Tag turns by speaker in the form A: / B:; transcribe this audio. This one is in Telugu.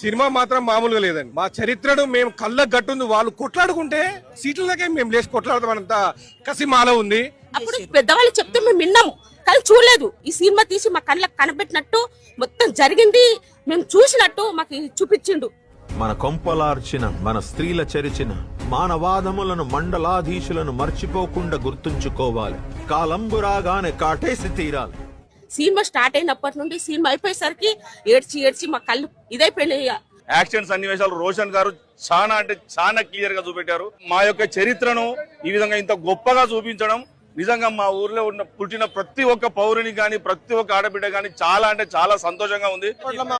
A: సినిమా మాత్రం మామూలుగా లేదండి. మా చరిత్రను మేము కళ్ళకు గట్టుంది. వాళ్ళు కొట్లాడుకుంటే సీట్లకే మేము లేచి కొట్లాడతామన్నంత కసి మాలో ఉంది.
B: అప్పుడు పెద్దవాళ్ళు చెప్తే మేము విన్నాము కానీ చూడలేదు. ఈ సినిమా తీసి మా కళ్ళకు కనబెట్టినట్టు మొత్తం జరిగింది మేము చూసినట్టు మాకు చూపించిండు.
C: మన కొంపలార్చిన, మన స్త్రీల చరిచిన మానవాదములను, మండలాధీశులను మర్చిపోకుండా గుర్తుంచుకోవాలి. కాలంబు రాగానే కాటేసి తీరాలి.
B: సినిమా స్టార్ట్ అయినప్పటి నుండి సినిమా అయిపోయేసరికి ఏడ్చి మా కళ్ళు ఇదైపోయినాయి.
D: యాక్షన్ సన్నివేశాలు రోషన్ గారు చాలా అంటే చాలా క్లియర్ గా చూపెట్టారు. మా యొక్క చరిత్రను ఈ విధంగా ఇంత గొప్పగా చూపించడం నిజంగా మా ఊర్లో పుట్టిన ప్రతి ఒక్క పౌరుని గాని, ప్రతి ఒక్క ఆడబిడ్డ గాని చాలా అంటే చాలా సంతోషంగా ఉంది.